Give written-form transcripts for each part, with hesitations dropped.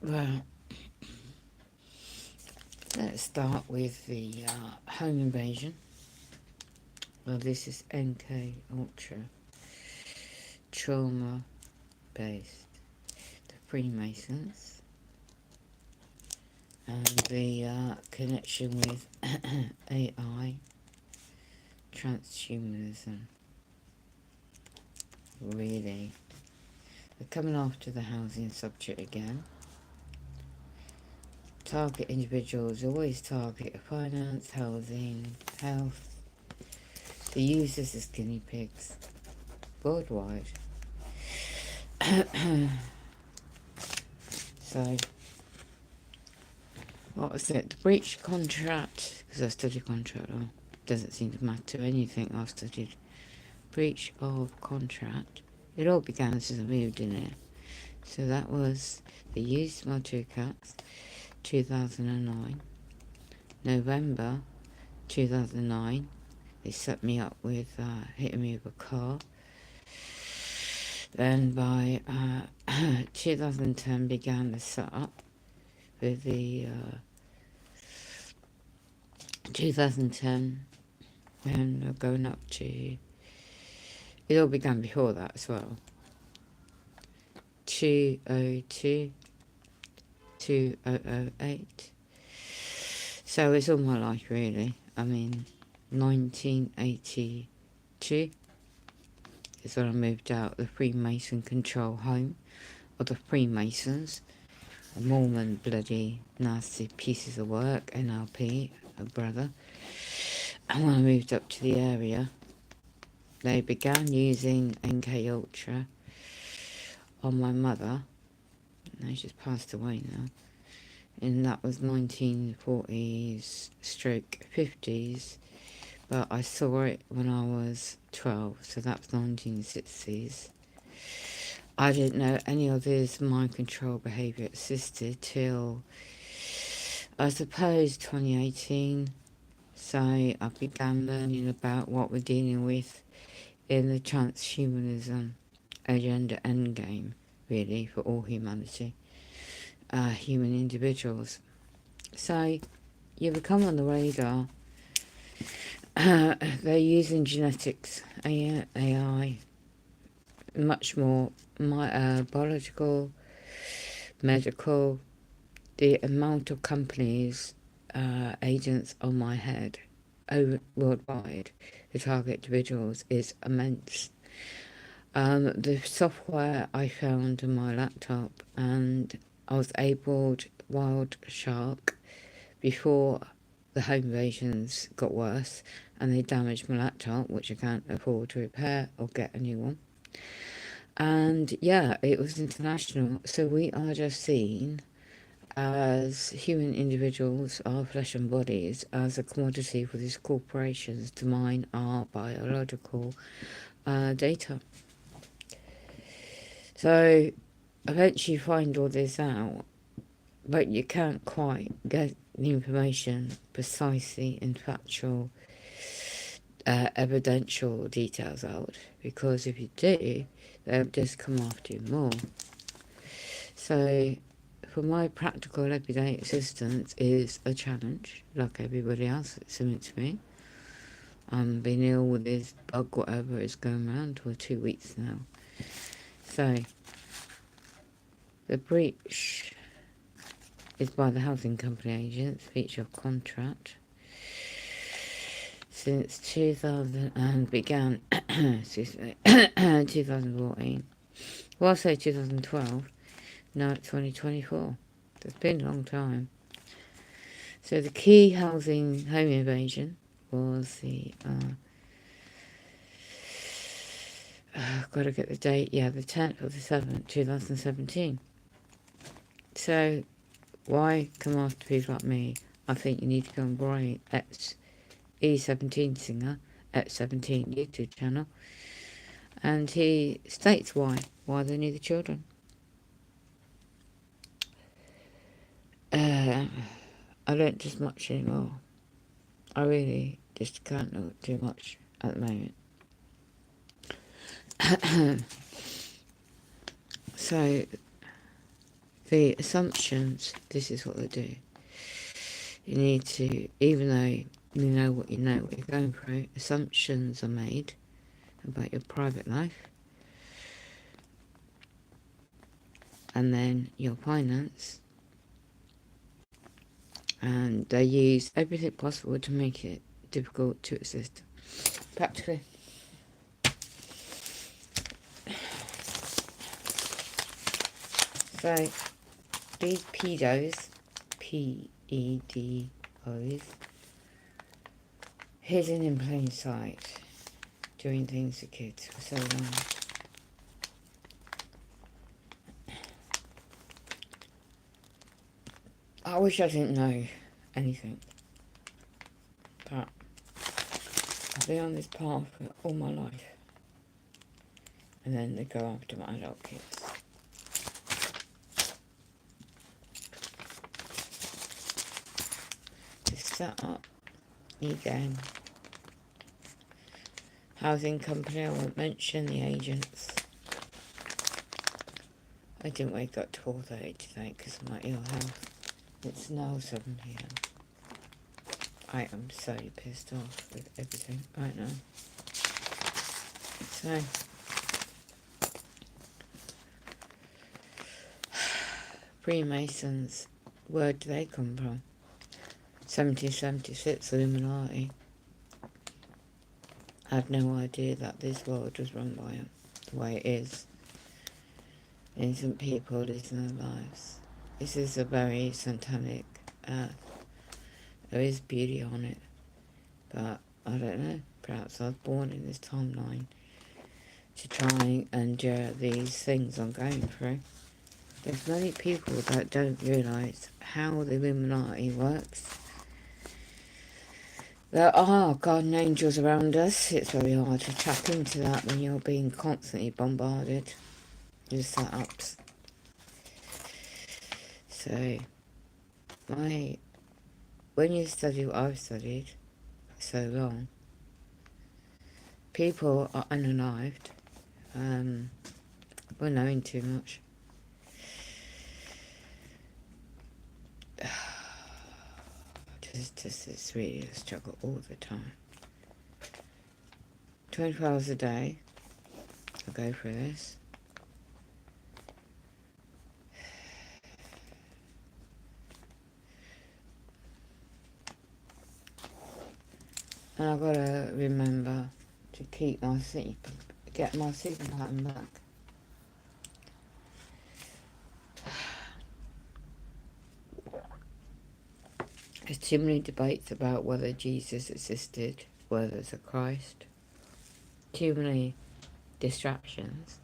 Well, let's start with the home invasion. Well, this is NK Ultra trauma based. The Freemasons and the connection with AI, transhumanism. Really, they're coming after the housing subject again. Target individuals always target finance, housing, health. They use this as guinea pigs worldwide. So, what was it? The breach contract, because I studied contract law. Doesn't seem to matter anything I've studied. Breach of contract. It all began as I moved in it. So that was the used my two cats, 2009. November 2009, they set me up with hitting me with a car. Then by 2010 began the setup with the 2010 and going up to, it all began before that as well. 202, 2008. So it's all my life really. I mean, 1982 is when I moved out the Freemason control home of the Freemasons. A Mormon bloody nasty pieces of work, NLP, a brother. And when I moved up to the area, they began using NK Ultra on my mother. No, she's passed away now. And that was 1940s stroke 50s. But I saw it when I was 12, so that was 1960s. I didn't know any of this mind control behaviour assisted till, I suppose, 2018. So I began learning about what we're dealing with in the transhumanism agenda endgame, really, for all humanity, human individuals. So you become on the radar. They're using genetics, AI, much more biological, medical. The amount of companies, agents on my head, over worldwide, to target individuals is immense. The software I found on my laptop, and I was able to Wild Shark before the home invasions got worse and they damaged my laptop, which I can't afford to repair or get a new one. And yeah, it was international. So we are just seen as human individuals, our flesh and bodies, as a commodity for these corporations to mine our biological data. So eventually you find all this out, but you can't quite get the information precisely in factual, evidential details out, because if you do, they'll just come after you more. So for my practical everyday existence is a challenge, like everybody else, it's something to me. I've been ill with this bug, whatever is going around, for 2 weeks now. So the breach is by the housing company agents, breach of contract. Since 2000 and began, excuse me, 2014. Well, I'll say 2012. Now it's 2024. It's been a long time. So the key housing home invasion was the, gotta get the date, yeah, the 10th of the 7th, 2017. So why come after people like me? I think you need to go and buy E17 singer at 17 YouTube channel, and he states why they need the children. I don't just much anymore. I really just can't look too much at the moment. So The assumptions, this is what they do. You need to, even though you know what you're going through, assumptions are made about your private life and then your finance, and they use everything possible to make it difficult to exist practically. So these pedos, P-E-D-Os, hidden in plain sight, doing things to kids for so long. I wish I didn't know anything, but I've been on this path for all my life, and then they go after my adult kids. To set up again. Housing company, I won't mention the agents. I didn't wake up till 4:30 today because of my ill health. It's now 7 PM. I am so pissed off with everything right now. So, Freemasons, where do they come from? 1776 Illuminati. I had no idea that this world was run by them the way it is. Innocent people losing their lives. This is a very satanic earth. There is beauty on it, but I don't know. Perhaps I was born in this timeline to try and endure these things I'm going through. There's many people that don't realise how the Illuminati works. There are guardian angels around us. It's very hard to tap into that when you're being constantly bombarded with setups. So, when you study what I've studied for so long, people are unalived. We're knowing too much. It's really a struggle all the time. 24 hours a day, I go through this. And I've got to remember to keep my sleep, get my sleeping pattern back. There's too many debates about whether Jesus existed, whether there's a Christ. Too many distractions.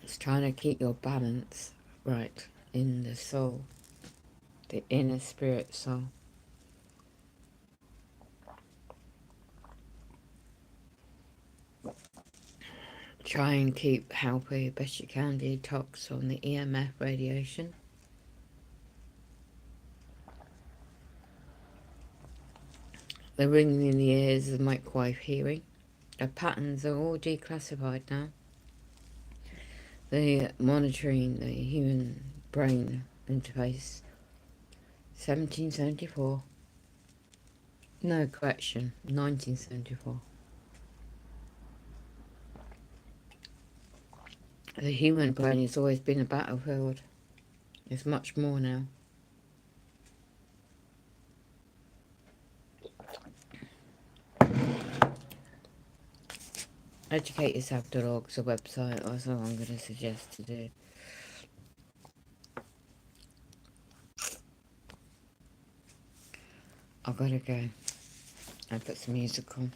It's trying to keep your balance right in the soul, the inner spirit soul. Try and keep healthy best you can, detox on the EMF radiation. The ringing in the ears is microwave hearing. The patterns are all declassified now. The monitoring the human brain interface. 1774. No, correction, 1974. The human brain has always been a battlefield. There's much more now. Educateyourself.org is a website, also I'm going to suggest to do. I've got to go and put some music on.